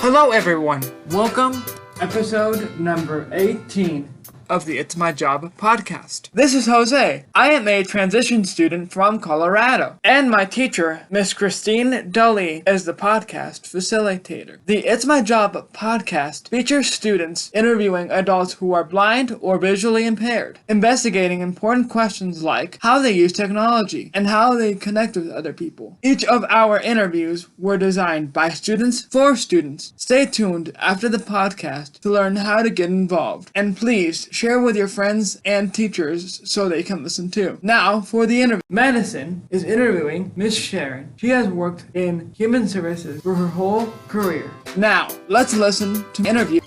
Hello everyone, welcome episode number 18 of the It's My Job podcast. This is Jose. I am a transition student from Colorado, and my teacher, Miss Christine Dully, is the podcast facilitator. The It's My Job podcast features students interviewing adults who are blind or visually impaired, investigating important questions like how they use technology and how they connect with other people. Each of our interviews were designed by students for students. Stay tuned after the podcast to learn how to get involved, and please share with your friends and teachers so they can listen too. Now for the interview. Madison is interviewing Miss Sharon. She has worked in human services for her whole career. Now, let's listen to the interview.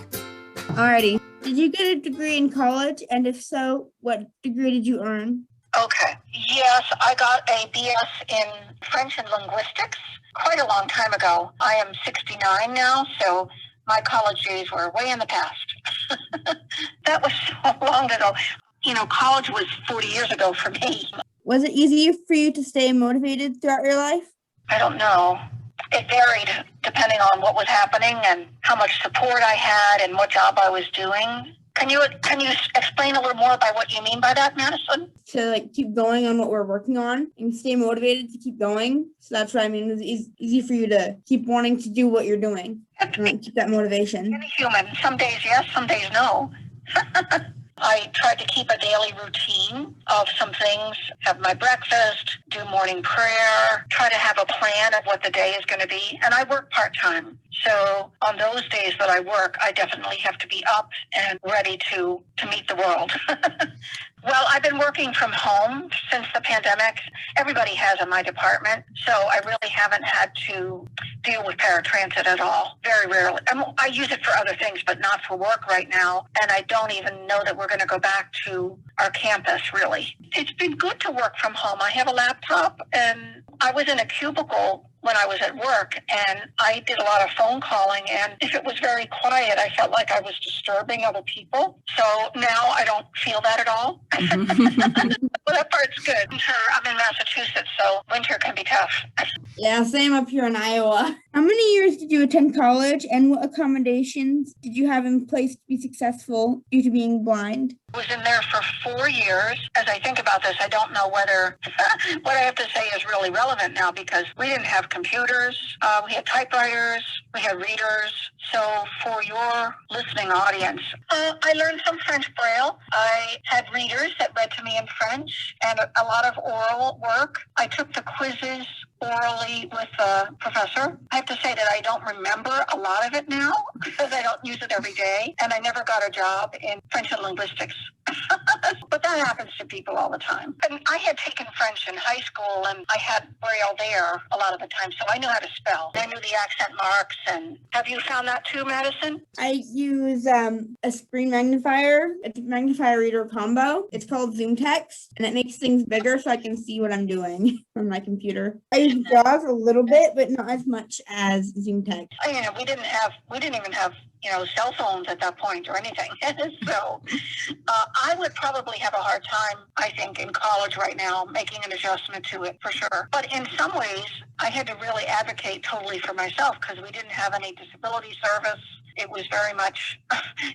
Alrighty. Did you get a degree in college? And if so, what degree did you earn? Okay. Yes, I got a BS in French and linguistics quite a long time ago. I am 69 now, so my college days were way in the past. That was so long ago. You know, college was 40 years ago for me. Was it easier for you to stay motivated throughout your life? I don't know. It varied depending on what was happening and how much support I had and what job I was doing. Can you explain a little more about what you mean by that, Madison? To keep going on what we're working on and stay motivated to keep going. So that's what I mean. It's easy for you to keep wanting to do what you're doing and keep that motivation. Any human. Some days yes, some days no. I tried to keep a daily routine of some things, have my breakfast, do morning prayer, try to have a plan of what the day is going to be. And I work part-time. So on those days that I work, I definitely have to be up and ready to meet the world. Well, I've been working from home since the pandemic. Everybody has in my department, so I really haven't had to deal with paratransit at all. Very rarely. I use it for other things, but not for work right now. And I don't even know that we're going to go back to our campus, really. It's been good to work from home. I have a laptop, and I was in a cubicle when I was at work, and I did a lot of phone calling, and if it was very quiet, I felt like I was disturbing other people. So now I don't feel that at all. Well, that part's good. Winter, I'm in Massachusetts, so winter can be tough. Yeah, same up here in Iowa. How many years did you attend college, and what accommodations did you have in place to be successful due to being blind? I was in there for 4 years. As I think about this, I don't know whether what I have to say is really relevant now, because we didn't have computers. We had typewriters. We had readers. So for your listening audience, I learned some French Braille. I had readers that read to me in French and a lot of oral work. I took the quizzes orally with a professor. I have to say that I don't remember a lot of it now because I don't use it every day, and I never got a job in French and linguistics. But that happens to people all the time. And I had taken French in high school, and I had Braille there a lot of the time, so I knew how to spell. I knew the accent marks. And have you found that too, Madison? I use a screen magnifier. It's a magnifier reader combo. It's called Zoom Text, and it makes things bigger so I can see what I'm doing from my computer. I use JAWS a little bit, but not as much as Zoom Text. We didn't even have cell phones at that point or anything. So I would probably have a hard time, I think, in college right now, making an adjustment to it for sure. But in some ways, I had to really advocate totally for myself because we didn't have any disability service. It was very much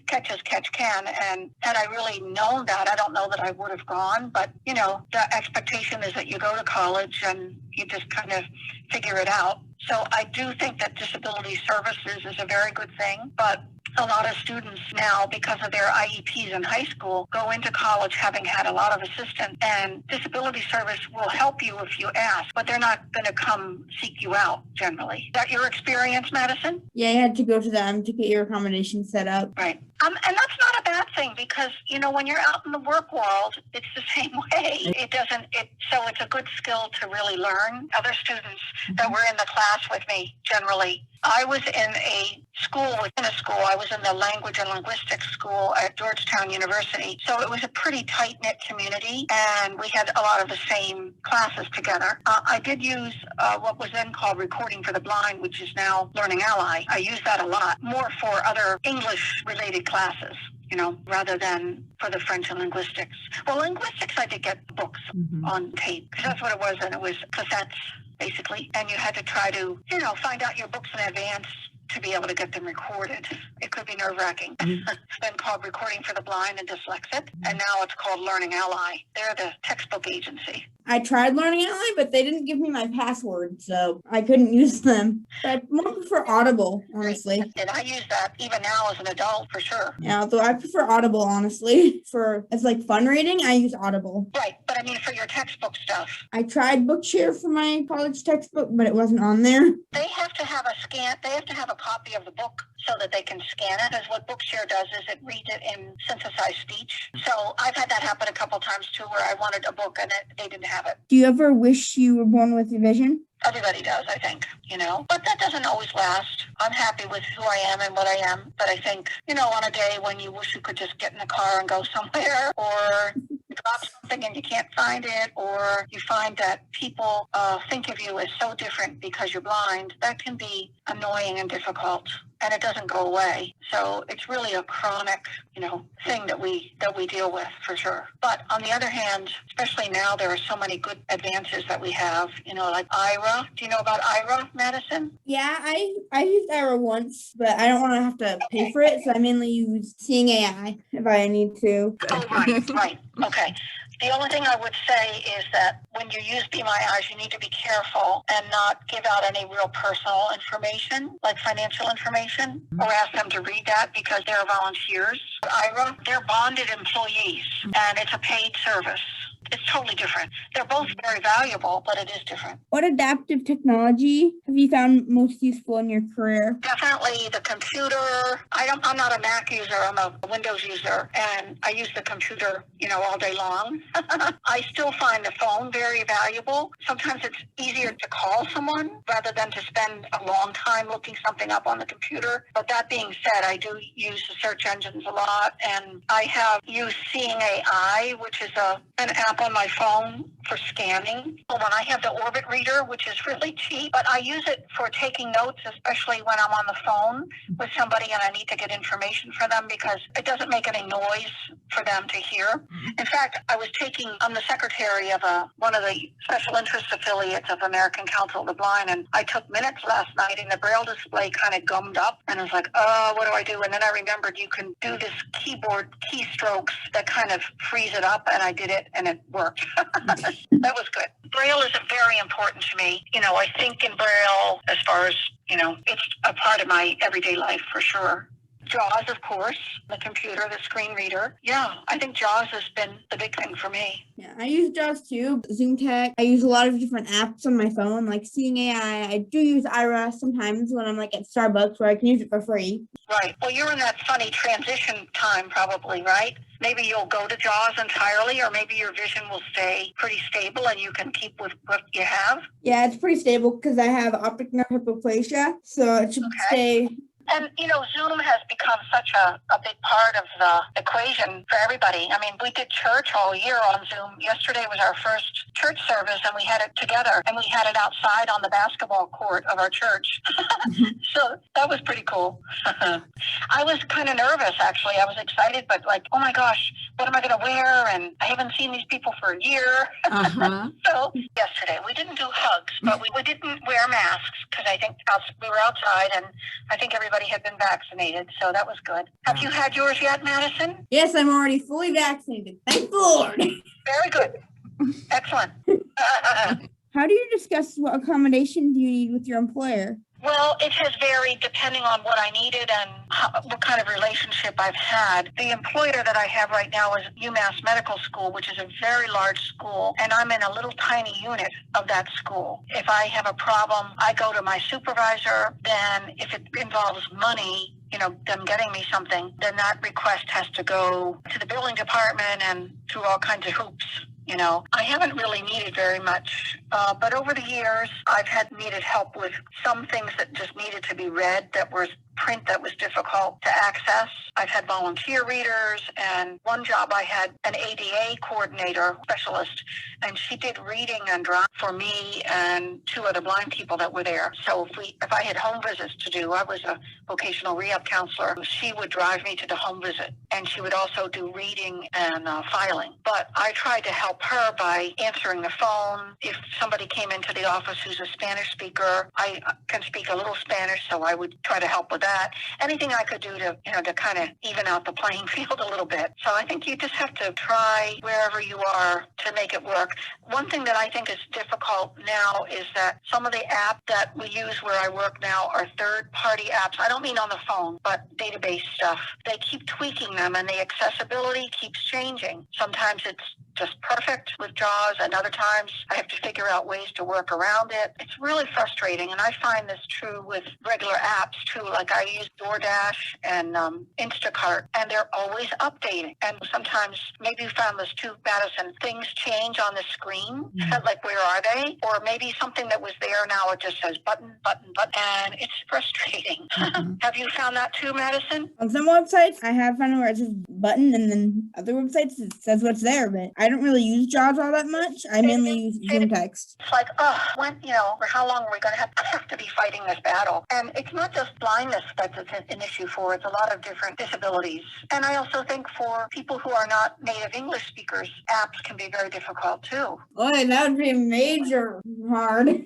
catch as catch can. And had I really known that, I don't know that I would have gone. But, the expectation is that you go to college and you just kind of figure it out. So I do think that disability services is a very good thing. But a lot of students now, because of their IEPs in high school, go into college having had a lot of assistance. And disability service will help you if you ask, but they're not going to come seek you out generally. Is that your experience, Madison? Yeah, I had to go to them to get your accommodation set up. Right. And that's not a bad thing because, when you're out in the work world, it's the same way. So it's a good skill to really learn. Other students that were in the class with me, generally, I was in a school within a school. I was in the language and linguistics school at Georgetown University. So it was a pretty tight-knit community, and we had a lot of the same classes together. I did use what was then called Recording for the Blind, which is now Learning Ally. I use that a lot, more for other English-related classes. Rather than for the French and linguistics. Well, linguistics, I did get books on tape, because that's what it was, and it was cassettes, basically. And you had to try to, find out your books in advance to be able to get them recorded. It could be nerve-wracking. It's been called Recording for the Blind and Dyslexic, and now it's called Learning Ally. They're the textbook agency. I tried Learning Ally, but they didn't give me my password, so I couldn't use them. But I more prefer Audible, honestly. And I use that even now as an adult, for sure. Yeah, although I prefer Audible, honestly. For it's like fun reading, I use Audible. Right, but I mean for your textbook stuff. I tried Bookshare for my college textbook, but it wasn't on there. They have to have a scan. They have to have a copy of the book so that they can scan it. Because what Bookshare does is it reads it in synthesized speech. So I've had that happen a couple times too, where I wanted a book and they didn't have it. Do you ever wish you were born with vision? Everybody does, I think, but that doesn't always last. I'm happy with who I am and what I am. But I think, on a day when you wish you could just get in the car and go somewhere, or drop something and you can't find it, or you find that people think of you as so different because you're blind, that can be annoying and difficult. And it doesn't go away. So it's really a chronic, thing that we deal with, for sure. But on the other hand, especially now, there are so many good advances that we have, like IRA. Do you know about IRA, Madison? Yeah, I used IRA once, but I don't want to have to pay for it, so I mainly use Seeing AI if I need to. Oh, right. Okay. The only thing I would say is that when you use Be My Eyes, you need to be careful and not give out any real personal information, like financial information, or ask them to read that because they're volunteers. IRA, they're bonded employees, and it's a paid service. It's totally different. They're both very valuable, but it is different. What adaptive technology have you found most useful in your career? Definitely the computer. I'm not a Mac user. I'm a Windows user, and I use the computer, all day long. I still find the phone very valuable. Sometimes it's easier to call someone rather than to spend a long time looking something up on the computer. But that being said, I do use the search engines a lot, and I have used Seeing AI, which is an app on my phone for scanning. When I have the Orbit reader, which is really cheap, but I use it for taking notes, especially when I'm on the phone with somebody and I need to get information for them, because it doesn't make any noise for them to hear. In fact, I'm the secretary of one of the special interest affiliates of American Council of the Blind, and I took minutes last night and the Braille display kind of gummed up, and I was like, what do I do? And then I remembered you can do this keyboard keystrokes that kind of freeze it up, and I did it and it worked. That was good. Braille is very important to me. I think in Braille as far as, it's a part of my everyday life for sure. JAWS, of course, the computer, the screen reader. Yeah, I think JAWS has been the big thing for me. Yeah, I use JAWS too, ZoomTech. I use a lot of different apps on my phone, like Seeing AI. I do use IRA sometimes when I'm at Starbucks, where I can use it for free. Right. Well, you're in that funny transition time probably, right? Maybe you'll go to JAWS entirely, or maybe your vision will stay pretty stable and you can keep with what you have. Yeah, it's pretty stable because I have optic nerve hypoplasia, so it should stay. And, Zoom has become such a big part of the equation for everybody. I mean, we did church all year on Zoom. Yesterday was our first church service, and we had it together, and we had it outside on the basketball court of our church. So that was pretty cool. I was kind of nervous, actually. I was excited, but oh my gosh, what am I going to wear? And I haven't seen these people for a year. So yesterday, we didn't do hugs, but we didn't wear masks because I think we were outside, and I think everybody had been vaccinated, so that was good. Have you had yours yet, Madison? Yes, I'm already fully vaccinated. Thank the Lord. Very good. Excellent. How do you discuss what accommodations you need with your employer? Well, it has varied depending on what I needed and what kind of relationship I've had. The employer that I have right now is UMass Medical School, which is a very large school, and I'm in a little tiny unit of that school. If I have a problem, I go to my supervisor. Then if it involves money, them getting me something, then that request has to go to the building department and through all kinds of hoops. I haven't really needed very much, but over the years, I've needed help with some things that just needed to be read that was print that was difficult to access. I've had volunteer readers, and one job I had an ADA coordinator specialist, and she did reading and drawing for me and two other blind people that were there. So if I had home visits to do, I was a vocational rehab counselor. She would drive me to the home visit, and she would also do reading and filing. But I tried to help help her by answering the phone. If somebody came into the office who's a Spanish speaker, I can speak a little Spanish, so I would try to help with that. Anything I could do to, to kind of even out the playing field a little bit. So I think you just have to try wherever you are to make it work. One thing that I think is difficult now is that some of the apps that we use where I work now are third-party apps. I don't mean on the phone, but database stuff. They keep tweaking them, and the accessibility keeps changing. Sometimes it's just perfect with JAWS, and other times I have to figure out ways to work around it. It's really frustrating, and I find this true with regular apps too. Like I use DoorDash and Instacart, and they're always updating. And sometimes, maybe you found this too, Madison, things change on the screen, like where are they? Or maybe something that was there now, it just says button, button, button, and it's frustrating. Have you found that too, Madison? On some websites, I have found where it says button, and then other websites, it says what's there, but I don't really use JAWS all that much. I mainly use Zoom text. It's like, when, for how long are we going to have to be fighting this battle? And it's not just blindness that's an issue for, it's a lot of different disabilities. And I also think for people who are not native English speakers, apps can be very difficult too. Boy, that would be major hard.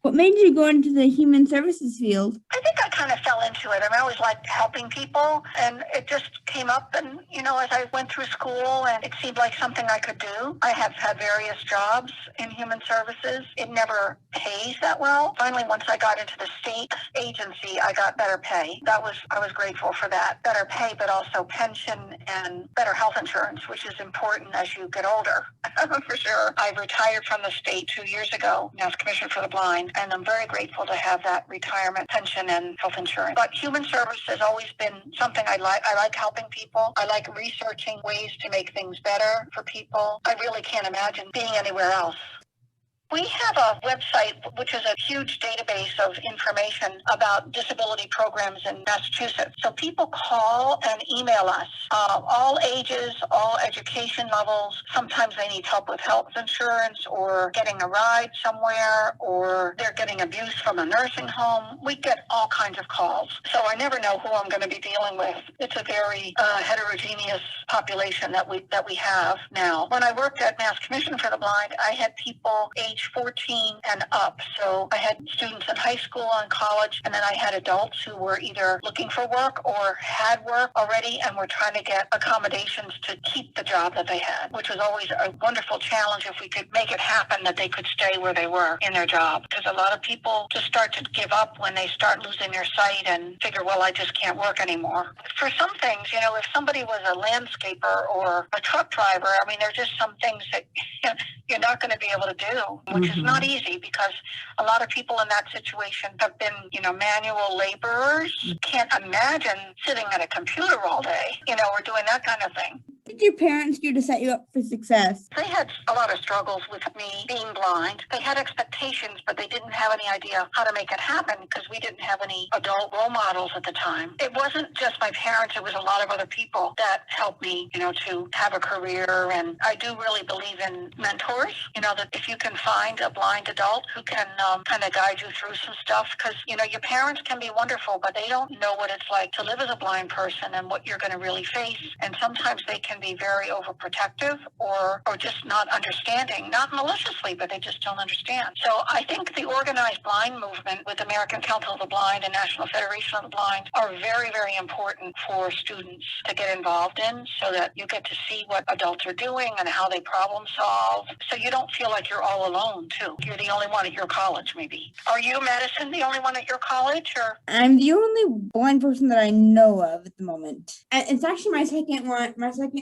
What made you go into the human services field? I think I kind of fell into it. I always liked helping people, and it just came up. And, as I went through school, and it seemed like something I could do. I have had various jobs in human services. It never pays that well. Finally, once I got into the state agency, I got better pay. I was grateful for that. Better pay, but also pension and better health insurance, which is important as you get older, for sure. I retired from the state 2 years ago, as Commissioner for the Blind, and I'm very grateful to have that retirement pension and health insurance. But human service has always been something I like. I like helping people. I like researching ways to make things better for people. I really can't imagine being anywhere else. We have a website, which is a huge database of information about disability programs in Massachusetts. So people call and email us, all ages, all education levels. Sometimes they need help with health insurance or getting a ride somewhere, or they're getting abuse from a nursing home. We get all kinds of calls. So I never know who I'm going to be dealing with. It's a very heterogeneous population that we have now. When I worked at Mass Commission for the Blind, I had people age 14 and up. So I had students in high school and college, and then I had adults who were either looking for work or had work already and were trying to get accommodations to keep the job that they had, which was always a wonderful challenge if we could make it happen that they could stay where they were in their job. Because a lot of people just start to give up when they start losing their sight and figure, well, I just can't work anymore. For some things, if somebody was a landscaper or a truck driver, there's just some things that you're not going to be able to do, which is not easy because a lot of people in that situation have been, manual laborers. You can't imagine sitting at a computer all day, or doing that kind of thing. What did your parents do to set you up for success? They had a lot of struggles with me being blind. They had expectations, but they didn't have any idea how to make it happen because we didn't have any adult role models at the time. It wasn't just my parents, it was a lot of other people that helped me, to have a career. And I do really believe in mentors, that if you can find a blind adult who can kind of guide you through some stuff, because, your parents can be wonderful, but they don't know what it's like to live as a blind person and what you're going to really face. And sometimes they can be very overprotective or just not understanding, not maliciously, but they just don't understand. So I think the organized blind movement with American Council of the Blind and National Federation of the Blind are very, very important for students to get involved in so that you get to see what adults are doing and how they problem solve. So you don't feel like you're all alone, too. You're the only one at your college, maybe. Are you, Madison, the only one at your college? Or I'm the only blind person that I know of at the moment. And it's actually my second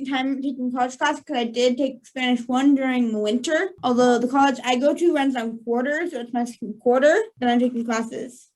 time taking college class because I did take Spanish 1 during the winter. Although the college I go to runs on quarters, so it's my second quarter that I'm taking classes.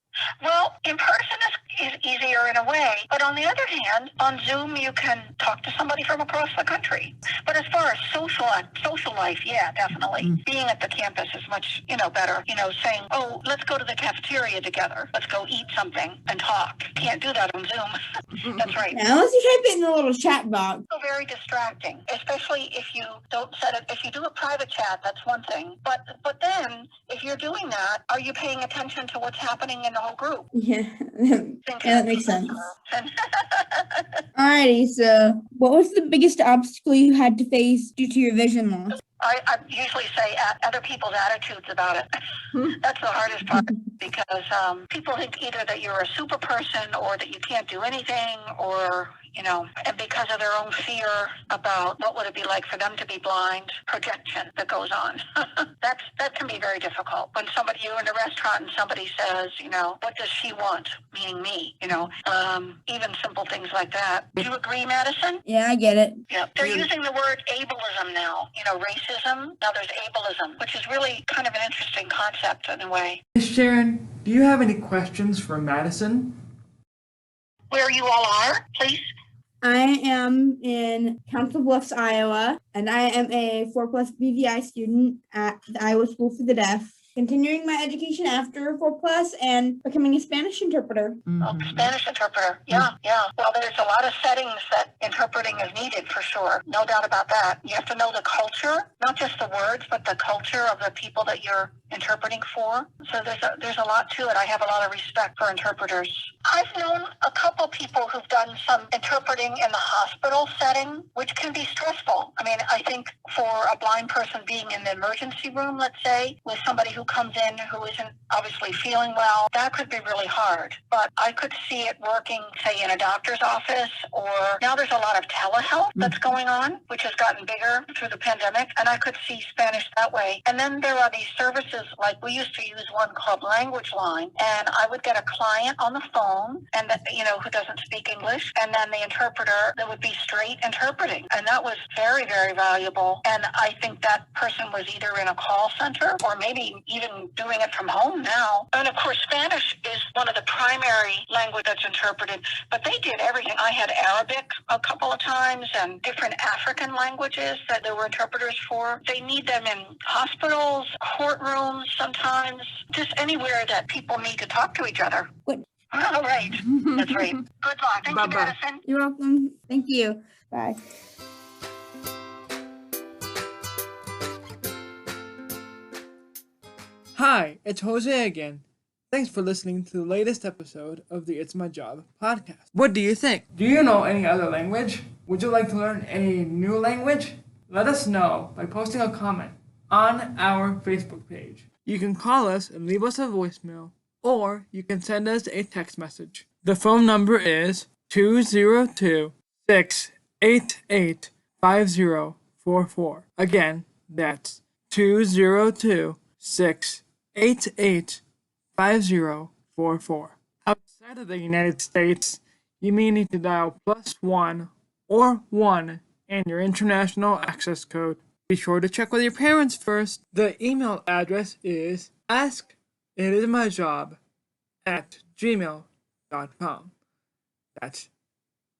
Well, in person is easier in a way, but on the other hand, on Zoom you can talk to somebody from across the country. But as far as social life, yeah, definitely. Being at the campus is much, better. Saying, oh, let's go to the cafeteria together. Let's go eat something and talk. Can't do that on Zoom. That's right. Yeah, unless you type it in the little chat box. So very distracting, especially if you don't set it. If you do a private chat, that's one thing. But then, if you're doing that, are you paying attention to what's happening in the whole group? Yeah, that makes sense. Alrighty, so what was the biggest obstacle you had to face due to your vision loss? I usually say other people's attitudes about it. That's the hardest part because people think either that you're a super person or that you can't do anything or, and because of their own fear about what would it be like for them to be blind, projection that goes on. That can be very difficult. When you're in a restaurant and somebody says, what does she want? Meaning me, even simple things like that. Do you agree, Madison? Yeah, I get it. Yeah. They're using the word ableism now, racism. Now there's ableism, which is really kind of an interesting concept in a way. Sharon, do you have any questions for Madison? Where you all are, please? I am in Council Bluffs, Iowa, and I am a 4+ BVI student at the Iowa School for the Deaf, continuing my education after 4+ and becoming a Spanish interpreter. Oh, Spanish interpreter. Yeah. Well, there's a lot of settings that interpreting is needed for sure. No doubt about that. You have to know the culture, not just the words, but the culture of the people that you're interpreting for. So there's a lot to it. I have a lot of respect for interpreters. I've known a couple people who've done some interpreting in the hospital setting, which can be stressful. I mean, I think for a blind person being in the emergency room, let's say, with somebody who comes in who isn't obviously feeling well, that could be really hard. But I could see it working, say, in a doctor's office, or now there's a lot of telehealth that's going on, which has gotten bigger through the pandemic, and I could see Spanish that way. And then there are these services, like we used to use one called Language Line, and I would get a client on the phone, and who doesn't speak English, and then the interpreter that would be straight interpreting, and that was very, very valuable. And I think that person was either in a call center or maybe even doing it from home now. And of course, Spanish is one of the primary language that's interpreted, but they did everything. I had Arabic a couple of times and different African languages that there were interpreters for. They need them in hospitals, courtrooms sometimes, just anywhere that people need to talk to each other. What? All right. That's right. Good luck. Thank you, Madison. You're welcome. Thank you. Bye. Hi, it's Jose again. Thanks for listening to the latest episode of the It's My Job podcast. What do you think? Do you know any other language? Would you like to learn any new language? Let us know by posting a comment on our Facebook page. You can call us and leave us a voicemail, or you can send us a text message. The phone number is 202-688-5044. Again, that's 202-688-5044. Outside of the United States, you may need to dial +1 or 1 and your international access code. Be sure to check with your parents first. The email address is askititmyjob@gmail.com. That's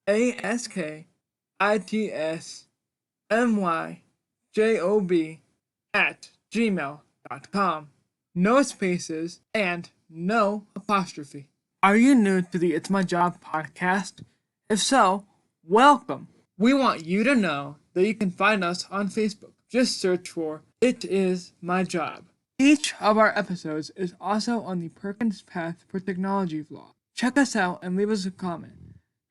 askititmyjob@gmail.com. No spaces and no apostrophe. Are you new to the It's My Job podcast? If so, welcome. We want you to know that you can find us on Facebook. Just search for It Is My Job. Each of our episodes is also on the Perkins Path for Technology vlog. Check us out and leave us a comment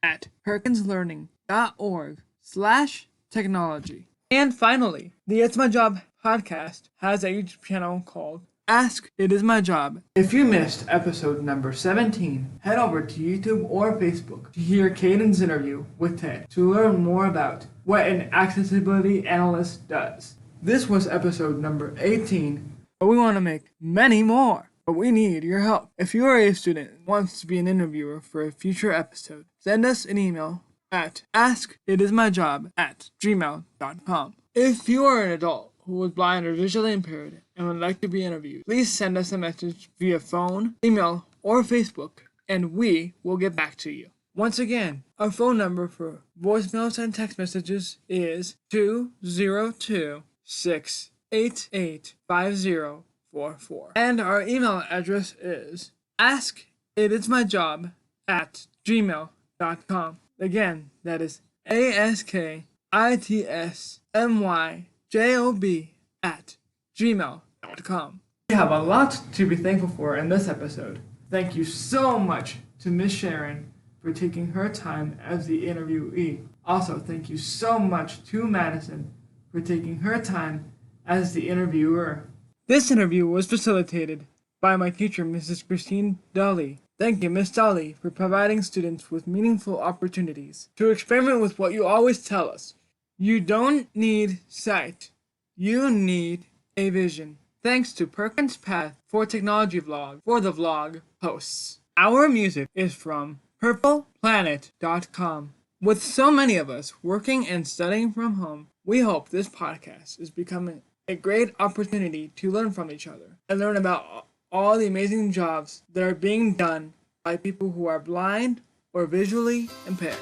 at perkinslearning.org/technology. And finally, the It's My Job podcast has a YouTube channel called Ask It Is My Job. If you missed episode number 17, head over to YouTube or Facebook to hear Caden's interview with Ted to learn more about what an accessibility analyst does. This was episode number 18, but we want to make many more. But we need your help. If you are a student and wants to be an interviewer for a future episode, send us an email at askititmyjob@gmail.com. If you are an adult who is blind or visually impaired and would like to be interviewed, please send us a message via phone, email, or Facebook, and we will get back to you. Once again, our phone number for voicemails and text messages is 202-688-5044. And our email address is askititmyjob@gmail.com. Again, that is askititmyjob@gmail.com. We have a lot to be thankful for in this episode. Thank you so much to Miss Sharon for taking her time as the interviewee. Also, thank you so much to Madison for taking her time as the interviewer. This interview was facilitated by my teacher, Mrs. Christine Dolly. Thank you, Miss Dolly, for providing students with meaningful opportunities to experiment with what you always tell us. You don't need sight. You need a vision. Thanks to Perkins Path for Technology Vlog for the vlog posts. Our music is from purpleplanet.com. With so many of us working and studying from home, we hope this podcast is becoming a great opportunity to learn from each other and learn about all the amazing jobs that are being done by people who are blind or visually impaired.